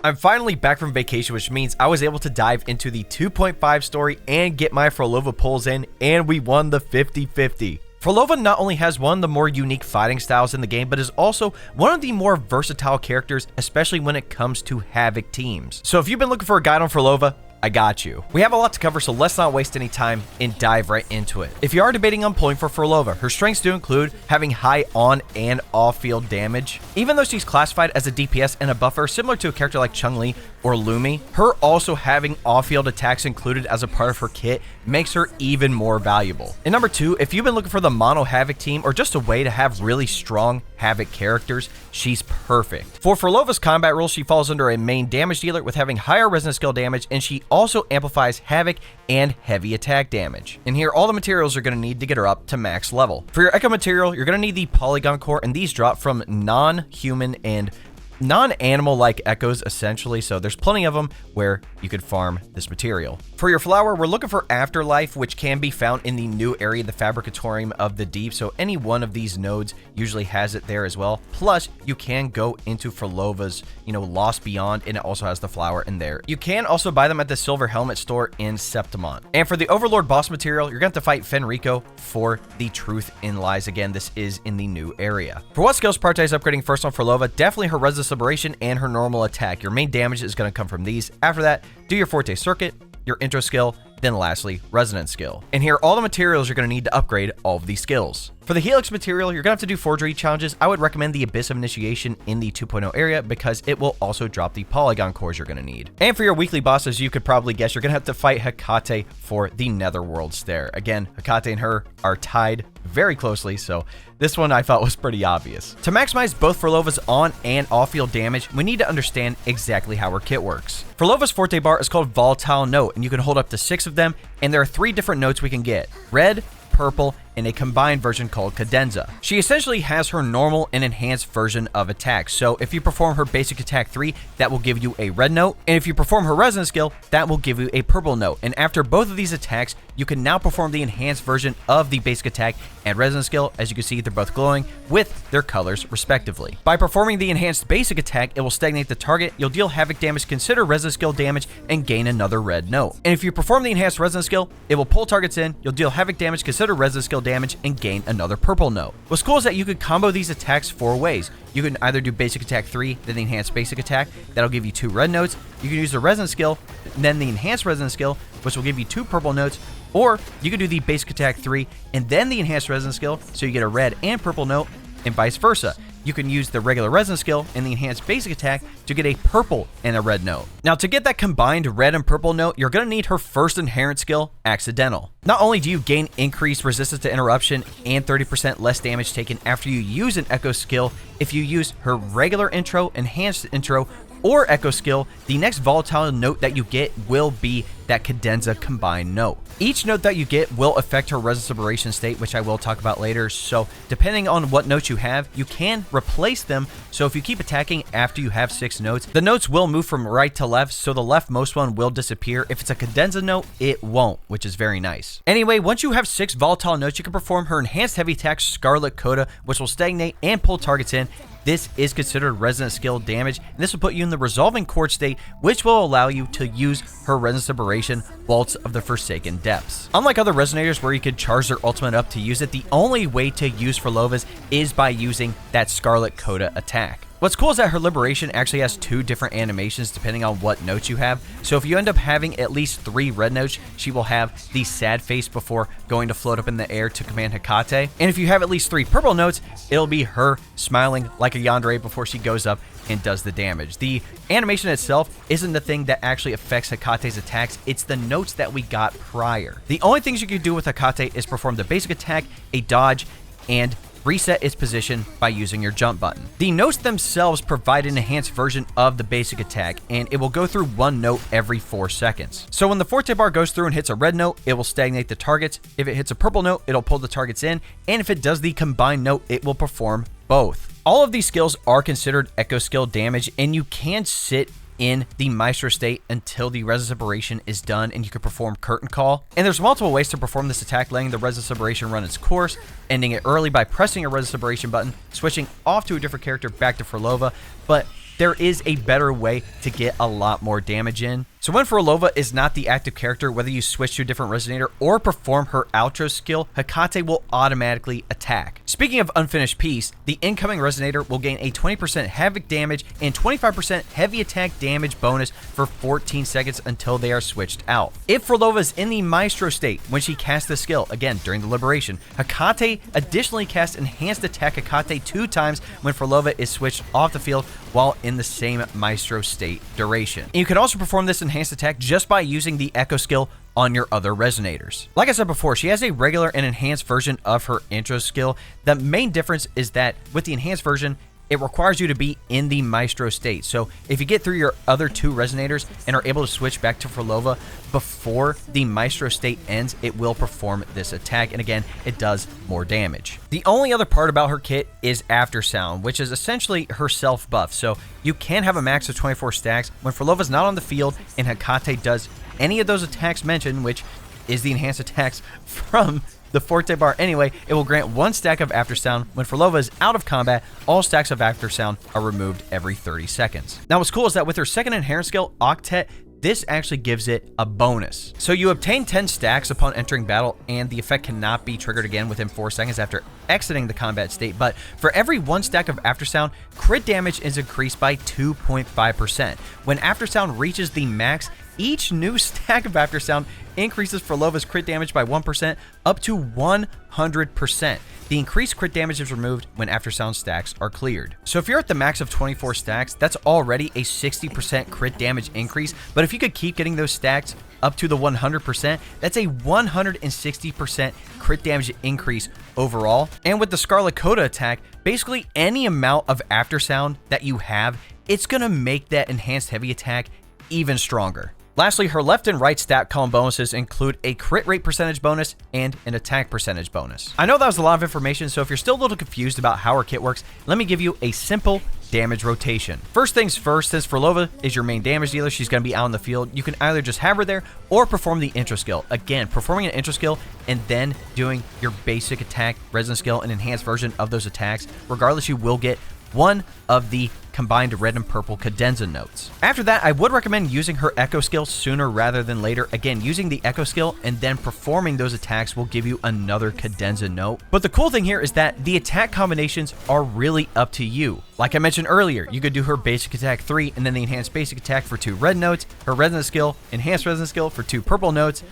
I'm finally back from vacation, which means I was able to dive into the 2.5 story and get my Phrolova pulls in, and we won the 50-50. Phrolova not only has one of the more unique fighting styles in the game, but is also one of the more versatile characters, especially when it comes to Havoc teams. So if you've been looking for a guide on Phrolova, I got you. We have a lot to cover, so let's not waste any time and dive right into it. If you are debating on pulling for Phrolova, her strengths do include having high on and off field damage. Even though she's classified as a DPS and a buffer similar to a character like Chun-Li or Lumi, her also having off-field attacks included as a part of her kit makes her even more valuable. And number 2, if you've been looking for the mono Havoc team or just a way to have really strong Havoc characters, she's perfect. For Phrolova's combat rules, she falls under a main damage dealer with having higher resonance skill damage, and she also amplifies Havoc and heavy attack damage. And here, all the materials you're going to need to get her up to max level. For your Echo material, you're going to need the Polygon Core, and these drop from non-human and non-animal like echoes essentially, so there's plenty of them where you could farm this material. For your flower, we're looking for Afterlife, which can be found in the new area, the Fabricatorium of the Deep, so any one of these nodes usually has it there as well. Plus, you can go into Phrolova's, Lost Beyond, and it also has the flower in there. You can also buy them at the Silver Helmet store in Septimont. And for the Overlord boss material, you're going to have to fight Fenrico for the Truth in Lies. Again, this is in the new area. For what skills Parte is upgrading first on Phrolova, definitely her Resistance Liberation and her normal attack. Your main damage is going to come from these. After that, do your Forte circuit, your intro skill, then lastly, resonance skill. And here are all the materials you're going to need to upgrade all of these skills. For the Helix material, you're going to have to do forgery challenges. I would recommend the Abyss of Initiation in the 2.0 area because it will also drop the Polygon cores you're going to need. And for your weekly bosses, you could probably guess you're going to have to fight Hecate for the Netherworld Stare. Again, Hecate and her are tied very closely, so this one I thought was pretty obvious. To maximize both Phrolova's on and off-field damage, we need to understand exactly how her kit works. Phrolova's Forte bar is called Volatile Note, and you can hold up to 6 of them, and there are 3 different notes we can get: red, purple, and a combined version called Cadenza. She essentially has her normal and enhanced version of attacks. So if you perform her basic attack 3, that will give you a red note. And if you perform her resonance skill, that will give you a purple note. And after both of these attacks, you can now perform the enhanced version of the basic attack and resonance skill. As you can see, they're both glowing with their colors respectively. By performing the enhanced basic attack, it will stagnate the target. You'll deal Havoc damage, consider resonance skill damage, and gain another red note. And if you perform the enhanced resonance skill, it will pull targets in. You'll deal Havoc damage, consider resonance skill damage, and gain another purple note. What's cool is that you could combo these attacks 4 ways. You can either do basic attack 3, then the enhanced basic attack. That'll give you 2 red notes. You can use the resonance skill, then the enhanced resonance skill, which will give you 2 purple notes. Or you could do the basic attack 3 and then the enhanced resonance skill, so you get a red and purple note, and vice versa. You can use the regular resonance skill and the enhanced basic attack to get a purple and a red note. Now, to get that combined red and purple note, you're going to need her first inherent skill, Accidental. Not only do you gain increased resistance to interruption and 30% less damage taken after you use an Echo skill, if you use her regular intro, enhanced intro, or Echo skill, the next volatile note that you get will be that Cadenza combined note. Each note that you get will affect her resonance liberation state, which I will talk about later, so depending on what notes you have, you can replace them. So if you keep attacking after you have 6 notes, the notes will move from right to left, so the leftmost one will disappear. If it's a Cadenza note, it won't, which is very nice. Anyway, once you have 6 volatile notes, you can perform her enhanced heavy attack Scarlet Coda, which will stagnate and pull targets in. This is considered resonance skill damage, and this will put you in the resolving chord state, which will allow you to use her resonance liberation, Vaults of the Forsaken Depths. Unlike other resonators where you could charge their ultimate up to use it, the only way to use Phrolova's is by using that Scarlet Coda attack. What's cool is that her liberation actually has 2 different animations depending on what notes you have. So if you end up having at least 3 red notes, she will have the sad face before going to float up in the air to command Hecate. And if you have at least 3 purple notes, it'll be her smiling like a yandere before she goes up and does the damage. The animation itself isn't the thing that actually affects Hecate's attacks, it's the notes that we got prior. The only things you can do with Hecate is perform the basic attack, a dodge, and reset its position by using your jump button. The notes themselves provide an enhanced version of the basic attack, and it will go through 1 note every 4 seconds. So when the Forte bar goes through and hits a red note, it will stagnate the targets. If it hits a purple note, it'll pull the targets in, and if it does the combined note, it will perform both. All of these skills are considered Echo skill damage, and you can sit in the Maestro state until the Resonance Liberation is done and you can perform Curtain Call. And there's multiple ways to perform this attack, letting the Resonance Liberation run its course, ending it early by pressing a Resonance Liberation button, switching off to a different character back to Phrolova. But there is a better way to get a lot more damage in. So when Phrolova is not the active character, whether you switch to a different resonator or perform her outro skill, Hecate will automatically attack. Speaking of unfinished piece, the incoming resonator will gain a 20% havoc damage and 25% heavy attack damage bonus for 14 seconds until they are switched out. If Phrolova is in the Maestro state when she casts the skill, again during the liberation, Hecate additionally casts enhanced attack Hecate 2 times when Phrolova is switched off the field while in the same Maestro state duration. And you can also perform this enhanced attack just by using the Echo skill on your other resonators. Like I said before, she has a regular and enhanced version of her intro skill. The main difference is that with the enhanced version, it requires you to be in the Maestro state. So if you get through your other 2 resonators and are able to switch back to Phrolova before the Maestro state ends, it will perform this attack. And again, it does more damage. The only other part about her kit is Aftersound, which is essentially her self buff. So you can have a max of 24 stacks when Phrolova's not on the field and Hecate does any of those attacks mentioned, which is the enhanced attacks from the Forte bar anyway. It will grant 1 stack of Aftersound. When Phrolova is out of combat, all stacks of Aftersound are removed every 30 seconds. Now what's cool is that with her second inherent skill, Octet, this actually gives it a bonus. So you obtain 10 stacks upon entering battle, and the effect cannot be triggered again within 4 seconds after exiting the combat state. But for every 1 stack of Aftersound, crit damage is increased by 2.5%. When Aftersound reaches the max, each new stack of Aftersound increases Phrolova's crit damage by 1% up to 100%. The increased crit damage is removed when Aftersound stacks are cleared. So if you're at the max of 24 stacks, that's already a 60% crit damage increase. But if you could keep getting those stacks up to the 100%, that's a 160% crit damage increase overall. And with the Scarlet Coda attack, basically any amount of Aftersound that you have, it's going to make that enhanced heavy attack even stronger. Lastly, her left and right stat column bonuses include a crit rate percentage bonus and an attack percentage bonus. I know that was a lot of information, so if you're still a little confused about how her kit works, let me give you a simple damage rotation. First things first, since Phrolova is your main damage dealer, she's going to be out in the field. You can either just have her there or perform the intro skill. Again, performing an intro skill and then doing your basic attack, resonance skill, and enhanced version of those attacks. Regardless, you will get 1 of the combined red and purple Cadenza notes. After that, I would recommend using her Echo skill sooner rather than later. Again, using the Echo skill and then performing those attacks will give you another Cadenza note. But the cool thing here is that the attack combinations are really up to you. Like I mentioned earlier, you could do her basic attack 3 and then the enhanced basic attack for 2 red notes, her resonance skill, enhanced resonance skill for 2 purple notes,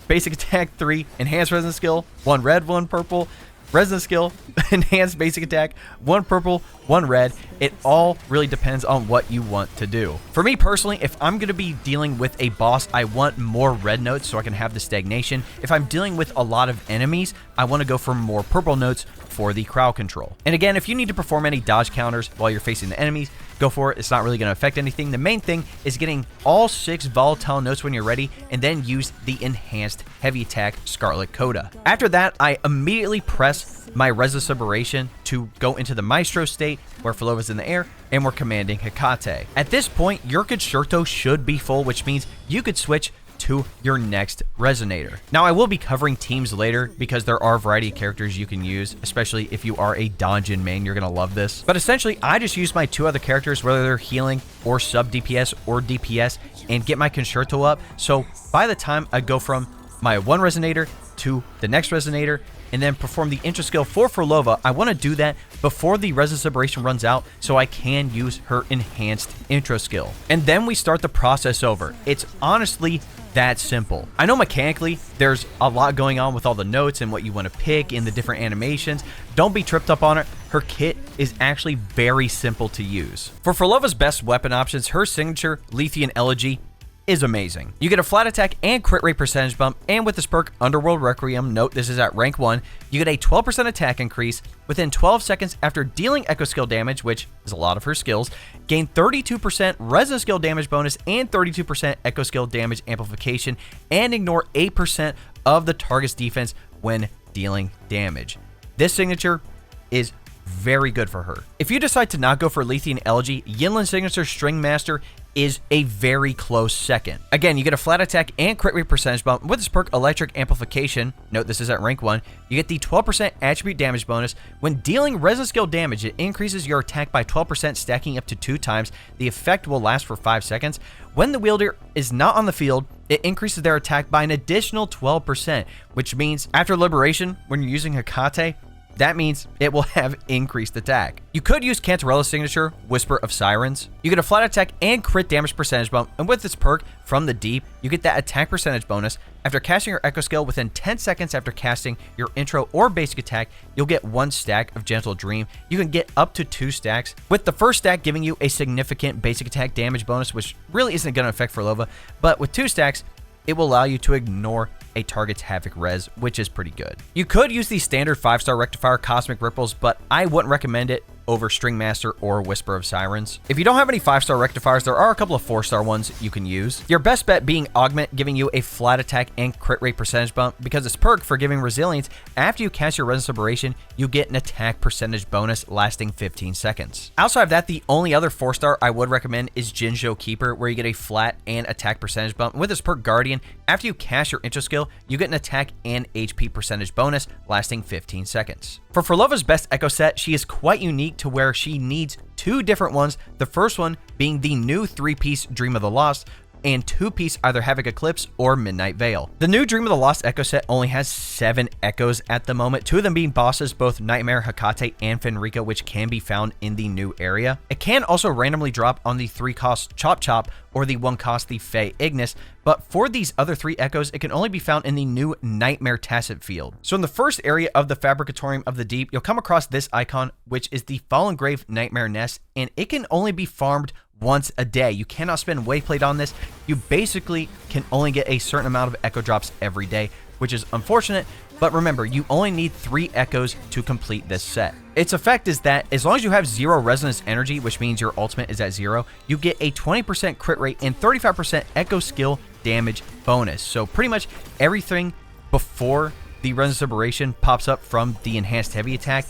basic attack 3, enhanced resonance skill, 1 red, 1 purple, resonance skill, enhanced basic attack, 1 purple, 1 red. It all really depends on what you want to do. For me personally, if I'm going to be dealing with a boss, I want more red notes so I can have the stagnation. If I'm dealing with a lot of enemies, I want to go for more purple notes for the crowd control. And again, if you need to perform any dodge counters while you're facing the enemies, go for it. It's not really going to affect anything. The main thing is getting all 6 volatile notes when you're ready, and then use the enhanced heavy attack Scarlet Coda. After that, I immediately press my Resonance Liberation to go into the Maestro state where Phrolova's in the air and we're commanding Hecate. At this point, your concerto should be full, which means you could switch to your next resonator. Now, I will be covering teams later because there are a variety of characters you can use, especially if you are a dungeon main. You're gonna love this. But essentially, I just use my 2 other characters, whether they're healing or sub DPS or DPS, and get my concerto up. So by the time I go from my 1 resonator to the next resonator and then perform the intro skill for Phrolova, I want to do that before the Resonance Liberation runs out so I can use her enhanced intro skill. And then we start the process over. It's honestly that simple. I know mechanically there's a lot going on with all the notes and what you want to pick in the different animations. Don't be tripped up on it. Her kit is actually very simple to use. For Phrolova's best weapon options, her signature Lethean Elegy is amazing. You get a flat attack and crit rate percentage bump, and with this perk Underworld Requiem, note this is at rank 1, you get a 12% attack increase within 12 seconds after dealing echo skill damage, which is a lot of her skills, gain 32% resonance skill damage bonus and 32% echo skill damage amplification, and ignore 8% of the target's defense when dealing damage. This signature is very good for her. If you decide to not go for Lethean Elegy, Yinlin's signature String Master is a very close second. Again, you get a flat attack and crit rate percentage bump. With this perk, Electric Amplification, note this is at rank 1, you get the 12% attribute damage bonus. When dealing resin skill damage, it increases your attack by 12%, stacking up to 2 times. The effect will last for 5 seconds. When the wielder is not on the field, it increases their attack by an additional 12%, which means after Liberation, when you're using Hecate, that means it will have increased attack. You could use Cantarella's signature, Whisper of Sirens. You get a flat attack and crit damage percentage bump, and with this perk, From the Deep, you get that attack percentage bonus. After casting your Echo skill within 10 seconds after casting your intro or basic attack, you'll get 1 stack of Gentle Dream. You can get up to 2 stacks, with the first stack giving you a significant basic attack damage bonus, which really isn't going to affect Phrolova, but with 2 stacks, it will allow you to ignore a target's Havoc res, which is pretty good. You could use the standard 5-star Rectifier Cosmic Ripples, but I wouldn't recommend it over String Master or Whisper of Sirens. If you don't have any 5-star Rectifiers, there are a couple of 4-star ones you can use. Your best bet being Augment, giving you a flat attack and crit rate percentage bump, because it's perk for giving resilience. After you cast your Resonance Liberation, you get an attack percentage bonus lasting 15 seconds. Outside of that, the only other 4-star I would recommend is Jinzhou Keeper, where you get a flat and attack percentage bump. With this perk Guardian, after you cast your intro skill, you get an attack and HP percentage bonus lasting 15 seconds. For Phrolova's best Echo set, she is quite unique to where she needs 2 different ones, the first one being the new 3-piece Dream of the Lost, and 2-piece either Havoc Eclipse or Midnight Veil. The new Dream of the Lost Echo set only has 7 Echoes at the moment, 2 of them being bosses, both Nightmare, Hecate, and Fenrica, which can be found in the new area. It can also randomly drop on the 3-cost Chop Chop or the 1-cost the Fey Ignis, but for these other 3 Echoes, it can only be found in the new Nightmare Tacit field. So in the first area of the Fabricatorium of the Deep, you'll come across this icon, which is the Fallen Grave Nightmare Nest, and it can only be farmed once a day. You cannot spend Waveplate on this. You basically can only get a certain amount of Echo drops every day, which is unfortunate, but remember, you only need 3 Echoes to complete this set. Its effect is that as long as you have 0 Resonance Energy, which means your ultimate is at 0, you get a 20% crit rate and 35% Echo skill damage bonus. So pretty much everything before the Resonance Liberation pops up from the enhanced heavy attack,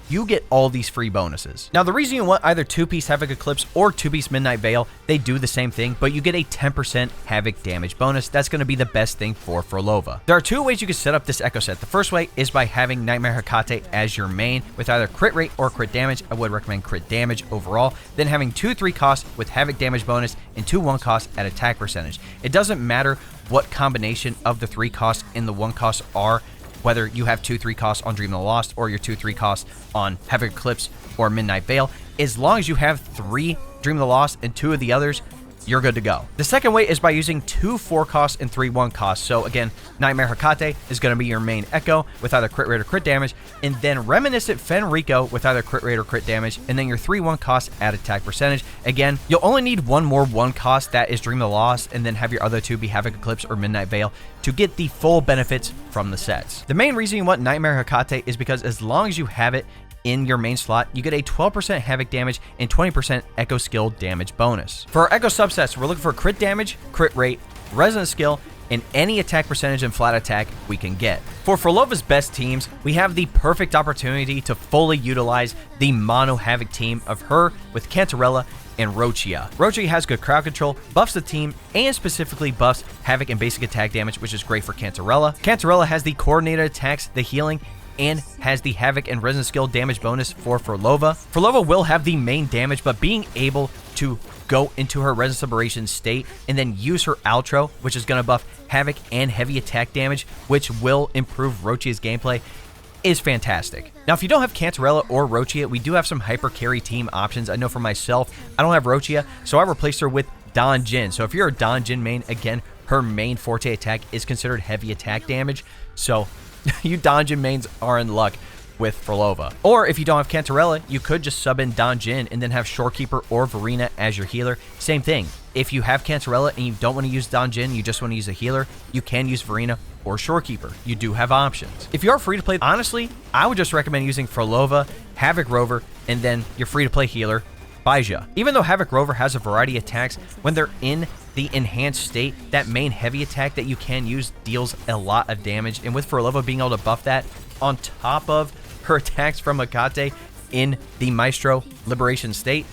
you get all these free bonuses. Now, the reason you want either 2-piece Havoc Eclipse or 2-piece Midnight Veil, they do the same thing, but you get a 10% Havoc damage bonus. That's going to be the best thing for Phrolova. There are 2 ways you can set up this Echo set. The first way is by having Nightmare Hecate as your main with either crit rate or crit damage. I would recommend crit damage overall. Then having 2 3-costs with Havoc damage bonus and 2 1-costs at attack percentage. It doesn't matter what combination of the 3-costs and the 1-costs are, whether you have 2 3-costs on Dream of the Lost or your 2 3-costs on Havoc Eclipse or Midnight Veil. As long as you have 3 Dream of the Lost and 2 of the others, you're good to go. The second way is by using 2 4-costs and 3 1-costs. So again, Nightmare Hecate is going to be your main Echo with either crit rate or crit damage, and then Reminiscent Fenrico with either crit rate or crit damage, and then your 3 1-costs at attack percentage. Again, you'll only need 1 more 1-cost, that is Dream of the Lost, and then have your other 2 be Havoc Eclipse or Midnight Veil to get the full benefits from the sets. The main reason you want Nightmare Hecate is because as long as you have it in your main slot, you get a 12% Havoc damage and 20% Echo skill damage bonus. For our Echo subsets, we're looking for crit damage, crit rate, resonance skill, and any attack percentage and flat attack we can get. For Phrolova's best teams, we have the perfect opportunity to fully utilize the mono Havoc team of her with Cantarella and Rochia. Rochia has good crowd control, buffs the team, and specifically buffs Havoc and basic attack damage, which is great for Cantarella. Cantarella has the coordinated attacks, the healing, and has the Havoc and Resonance skill damage bonus for Phrolova. Phrolova will have the main damage, but being able to go into her Resonance Liberation state and then use her outro, which is going to buff Havoc and heavy attack damage, which will improve Rochia's gameplay, is fantastic. Now, if you don't have Cantarella or Rochia, we do have some hyper carry team options. I know for myself, I don't have Rochia, so I replaced her with Don Jin. So if you're a Don Jin main, again, her main Forte attack is considered heavy attack damage. So you Don Jin mains are in luck with Phrolova. Or if you don't have Cantarella, you could just sub in Don Jin and then have Shorekeeper or Verena as your healer. Same thing. If you have Cantarella and you don't want to use Don Jin, you just want to use a healer, you can use Verena or Shorekeeper. You do have options. If you are free to play, honestly, I would just recommend using Phrolova, Havoc Rover, and then your free to play healer, Baija. Even though Havoc Rover has a variety of attacks, when they're in the enhanced state, that main heavy attack that you can use deals a lot of damage, and with Phrolova being able to buff that on top of her attacks from Hecate in the Maestro Liberation state,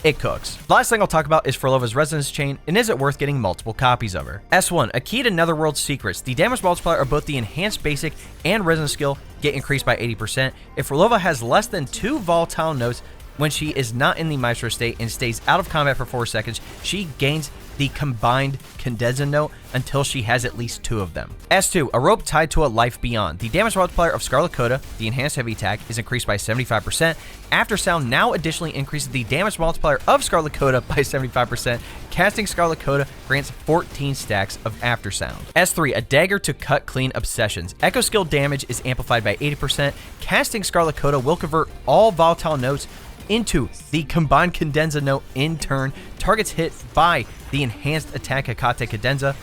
it cooks. The last thing I'll talk about is Phrolova's Resonance Chain, and is it worth getting multiple copies of her? S1, a key to Netherworld secrets. The damage multiplier of both the enhanced basic and resonance skill get increased by 80%. If Phrolova has less than 2 volatile notes when she is not in the Maestro state and stays out of combat for 4 seconds, she gains the combined Cadenza note until she has at least 2 of them. S2, a rope tied to a life beyond. The damage multiplier of Scarlet Coda, the enhanced heavy attack, is increased by 75%. Aftersound now additionally increases the damage multiplier of Scarlet Coda by 75%. Casting Scarlet Coda grants 14 stacks of Aftersound. S3, a dagger to cut clean obsessions. Echo skill damage is amplified by 80%. Casting Scarlet Coda will convert all volatile notes into the combined Cadenza note. In turn, targets hit by the enhanced attack Hecate Cadenza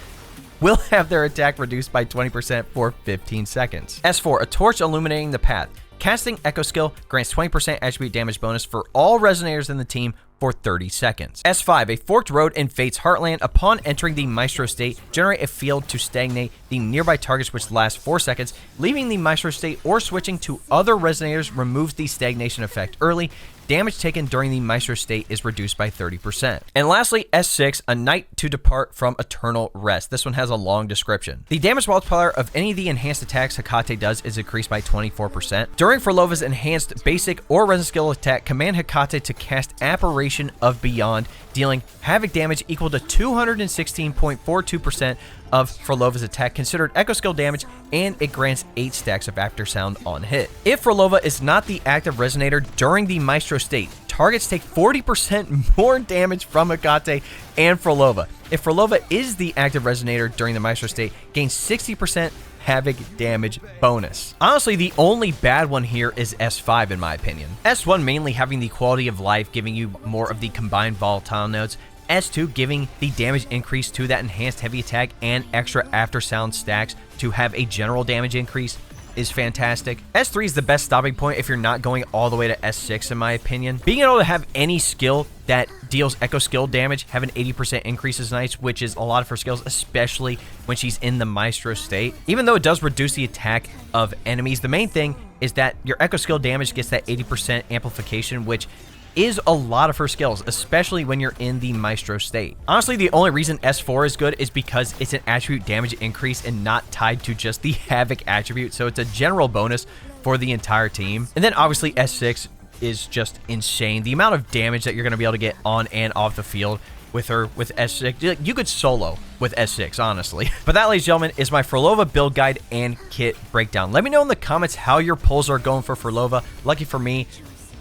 will have their attack reduced by 20% for 15 seconds. S4, a torch illuminating the path. Casting Echo skill grants 20% attribute damage bonus for all resonators in the team for 30 seconds. S5, a forked road in Fate's Heartland. Upon entering the Maestro state, generate a field to stagnate the nearby targets, which lasts 4 seconds. Leaving the Maestro state or switching to other resonators removes the stagnation effect early. Damage taken during the Maestro state is reduced by 30%. And lastly, S6, a night to depart from eternal rest. This one has a long description. The damage multiplier of any of the enhanced attacks Hecate does is increased by 24%. During Phrolova's enhanced basic or resonance skill attack, command Hecate to cast Apparition of Beyond, dealing havoc damage equal to 216.42% of Phrolova's attack, considered echo skill damage, and it grants 8 stacks of Aftersound on hit. If Phrolova is not the active resonator during the Maestro state, targets take 40% more damage from Hecate and Phrolova. If Phrolova is the active resonator during the Maestro state, gains 60% havoc damage bonus. Honestly, the only bad one here is S5 in my opinion. S1 mainly having the quality of life, giving you more of the combined volatile notes. S2 giving the damage increase to that enhanced heavy attack and extra Aftersound stacks to have a general damage increase is fantastic. S3 is the best stopping point if you're not going all the way to S6 in my opinion. Being able to have any skill that deals echo skill damage have an 80% increase is nice, which is a lot of her skills, especially when she's in the Maestro state. Even though it does reduce the attack of enemies, the main thing is that your echo skill damage gets that 80% amplification, which is a lot of her skills, especially when you're in the Maestro state. Honestly, the only reason S4 is good is because it's an attribute damage increase and not tied to just the Havoc attribute, so it's a general bonus for the entire team. And then obviously S6 is just insane. The amount of damage that you're going to be able to get on and off the field with her with S6, you could solo with S6, honestly. But that, ladies and gentlemen, is my Phrolova build guide and kit breakdown. Let me know in the comments how your pulls are going for Phrolova. Lucky for me,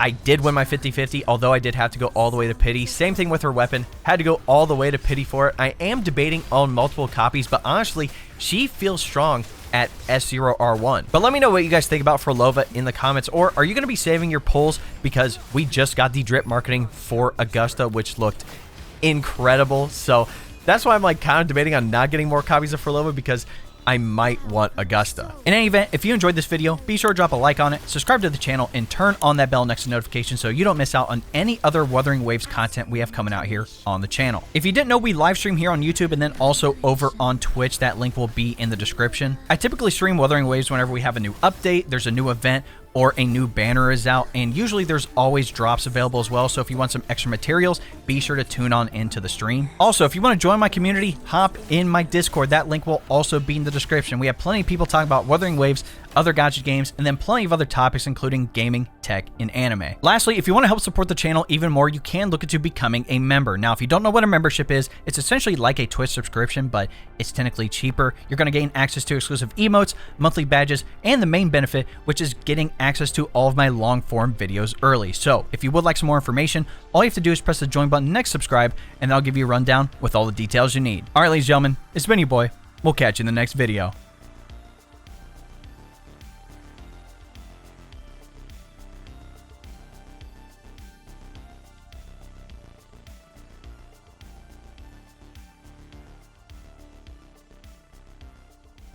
I did win my 50-50, although I did have to go all the way to pity. Same thing with her weapon. Had to go all the way to pity for it. I am debating on multiple copies, but honestly, she feels strong at S0R1. But let me know what you guys think about Phrolova in the comments, or are you going to be saving your pulls because we just got the drip marketing for Augusta, which looked incredible. So that's why I'm like kind of debating on not getting more copies of Phrolova, because I might want Augusta. In any event, if you enjoyed this video, be sure to drop a like on it, subscribe to the channel, and turn on that bell next to notifications so you don't miss out on any other Wuthering Waves content we have coming out here on the channel. If you didn't know, we live stream here on YouTube and then also over on Twitch. That link will be in the description. I typically stream Wuthering Waves whenever we have a new update, there's a new event, or a new banner is out, and usually there's always drops available as well, so if you want some extra materials, be sure to tune on into the stream. Also, if you want to join my community, hop in my Discord. That link will also be in the description. We have plenty of people talking about Wuthering Waves, other gacha games, and then plenty of other topics including gaming, tech, and anime. Lastly, if you want to help support the channel even more, you can look into becoming a member. Now, if you don't know what a membership is, it's essentially like a Twitch subscription, but it's technically cheaper. You're going to gain access to exclusive emotes, monthly badges, and the main benefit, which is getting access to all of my long form videos early. So if you would like some more information, all you have to do is press the join button next subscribe, and I'll give you a rundown with all the details you need. All right, ladies and gentlemen, it's been your boy. We'll catch you in the next video.